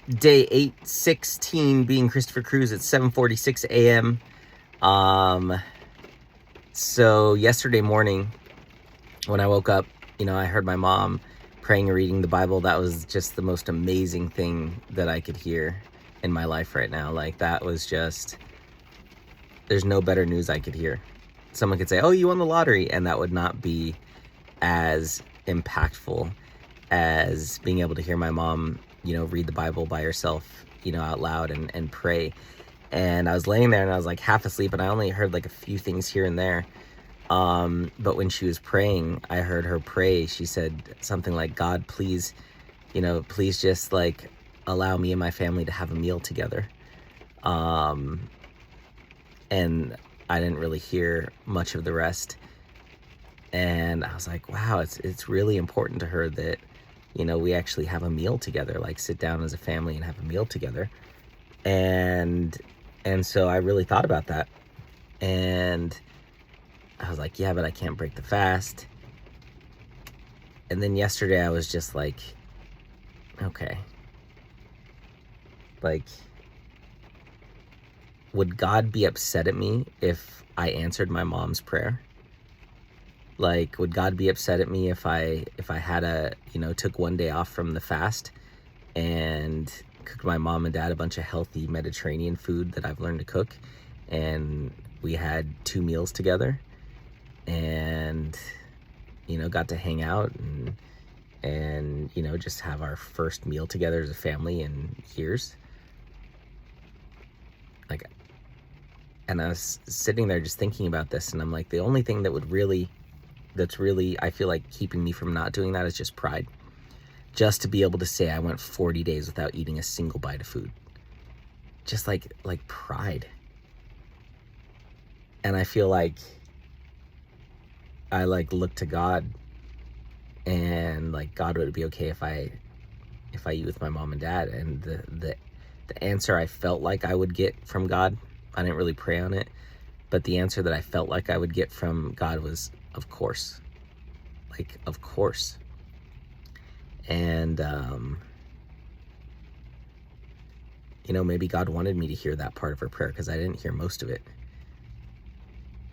day 816 being Christopher Cruz at 7:46 a.m. So yesterday morning when I woke up, I heard my mom praying and reading the Bible. That was just the most amazing thing that I could hear in my life right now. Like, that was just, there's no better news I could hear. Someone could say, "Oh, you won the lottery," and that would not be as impactful as being able to hear my mom, read the Bible by herself, out loud and pray. And I was laying there and I was like half asleep and I only heard like a few things here and there. But when she was praying, I heard her pray. She said something like, "God, please, please just like allow me and my family to have a meal together." And I didn't really hear much of the rest. And I was like, wow, it's really important to her that, we actually have a meal together, like sit down as a family and have a meal together. And so I really thought about that. And I was like, yeah, but I can't break the fast. And then yesterday I was just like, okay, like, would God be upset at me if I answered my mom's prayer? Like, would God be upset at me if I had took one day off from the fast and cooked my mom and dad a bunch of healthy Mediterranean food that I've learned to cook, and we had 2 meals together and, got to hang out and just have our first meal together as a family in years? Like, and I was sitting there just thinking about this, and I'm like, the only thing that's really, I feel like, keeping me from not doing that is just pride. Just to be able to say I went 40 days without eating a single bite of food. Just like pride. And I feel like I look to God, and like, God, would it be okay if I eat with my mom and dad? And the answer I felt like I would get from God, I didn't really pray on it, but the answer that I felt like I would get from God was, of course. Like, of course. And maybe God wanted me to hear that part of her prayer because I didn't hear most of it.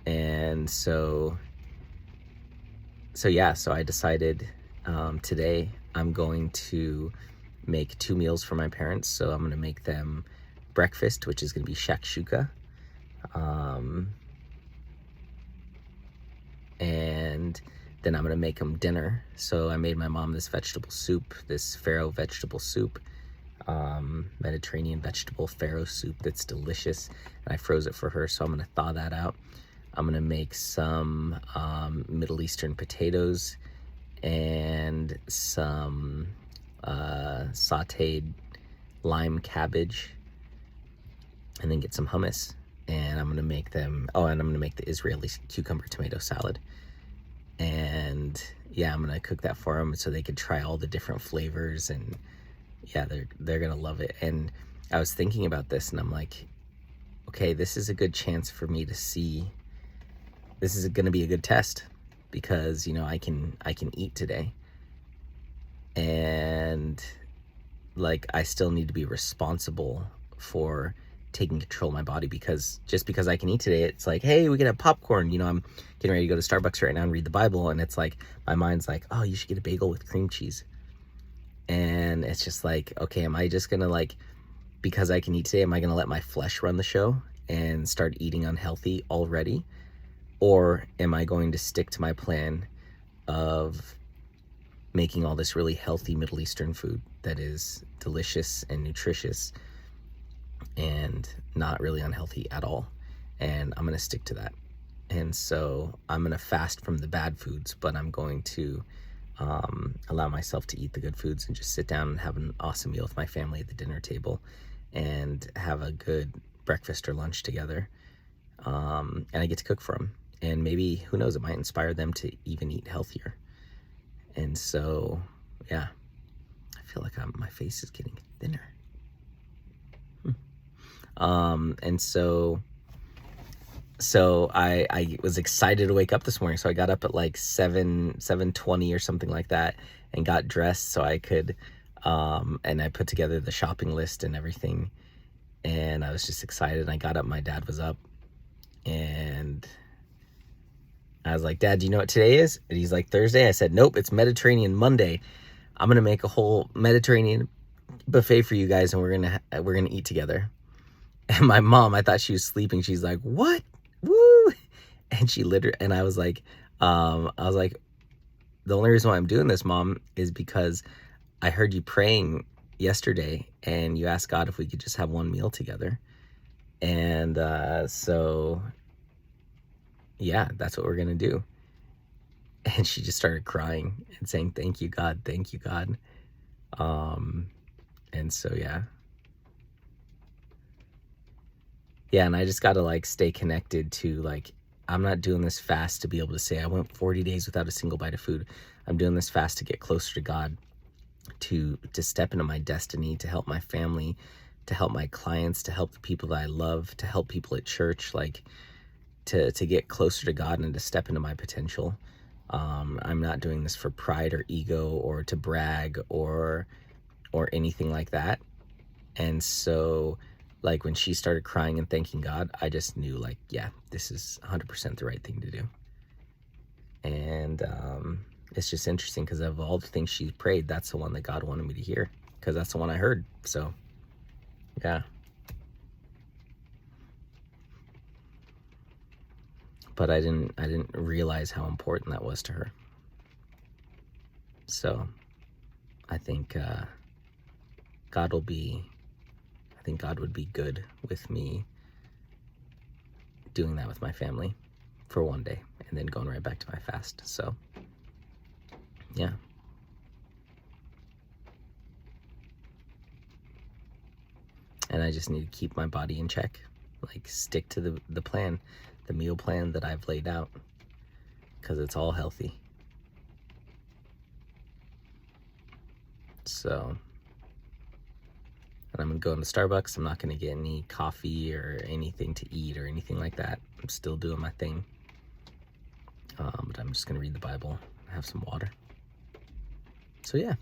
And so I decided today I'm going to make 2 meals for my parents. So I'm going to make them breakfast, which is going to be shakshuka, and then I'm going to make them dinner. So I made my mom this vegetable soup, this farro vegetable soup, Mediterranean vegetable farro soup that's delicious, and I froze it for her, so I'm going to thaw that out. I'm going to make some Middle Eastern potatoes and some sauteed lime cabbage, and then get some hummus. And I'm going to make them, and I'm going to make the Israeli cucumber tomato salad. And yeah, I'm going to cook that for them so they could try all the different flavors. And yeah, they're going to love it. And I was thinking about this and I'm like, okay, this is a good chance for me to see, this is going to be a good test because, I can eat today. And like, I still need to be responsible for taking control of my body, because just because I can eat today, it's like, hey, we can have popcorn. I'm getting ready to go to Starbucks right now and read the Bible, and it's like, my mind's like, oh, you should get a bagel with cream cheese. And it's just like, okay, am I just gonna, like, because I can eat today, am I gonna let my flesh run the show and start eating unhealthy already? Or am I going to stick to my plan of making all this really healthy Middle Eastern food that is delicious and nutritious and not really unhealthy at all? And I'm going to stick to that. And so I'm going to fast from the bad foods, but I'm going to allow myself to eat the good foods and just sit down and have an awesome meal with my family at the dinner table and have a good breakfast or lunch together. And I get to cook for them. And maybe, who knows, it might inspire them to even eat healthier. And so, yeah, I feel like my face is getting thinner. And so I was excited to wake up this morning. So I got up at like 7:20 or something like that and got dressed so I could And I put together the shopping list and everything, and I was just excited. I got up, my dad was up, and I was like, Dad, do you know what today is? And he's like, Thursday. I said, nope, it's Mediterranean Monday. I'm gonna make a whole Mediterranean buffet for you guys, and we're gonna eat together. And my mom, I thought she was sleeping. She's like, what? Woo! And she literally, and I was like, the only reason why I'm doing this, Mom, is because I heard you praying yesterday, and you asked God if we could just have one meal together. And so, yeah, that's what we're gonna do. And she just started crying and saying, thank you, God. Thank you, God. And so, yeah. Yeah, and I just got to like stay connected to like, I'm not doing this fast to be able to say I went 40 days without a single bite of food. I'm doing this fast to get closer to God, to step into my destiny, to help my family, to help my clients, to help the people that I love, to help people at church, like to get closer to God and to step into my potential. I'm not doing this for pride or ego or to brag or anything like that. And so, like, when she started crying and thanking God, I just knew, like, yeah, this is 100% the right thing to do. And it's just interesting because of all the things she prayed, that's the one that God wanted me to hear, because that's the one I heard. So, yeah. But I didn't realize how important that was to her. So, I think God would be good with me doing that with my family for one day and then going right back to my fast. So, yeah. And I just need to keep my body in check, like stick to the plan, the meal plan that I've laid out, because it's all healthy. So, and I'm gonna go into Starbucks. I'm not gonna get any coffee or anything to eat or anything like that. I'm still doing my thing. But I'm just gonna read the Bible, have some water. So yeah.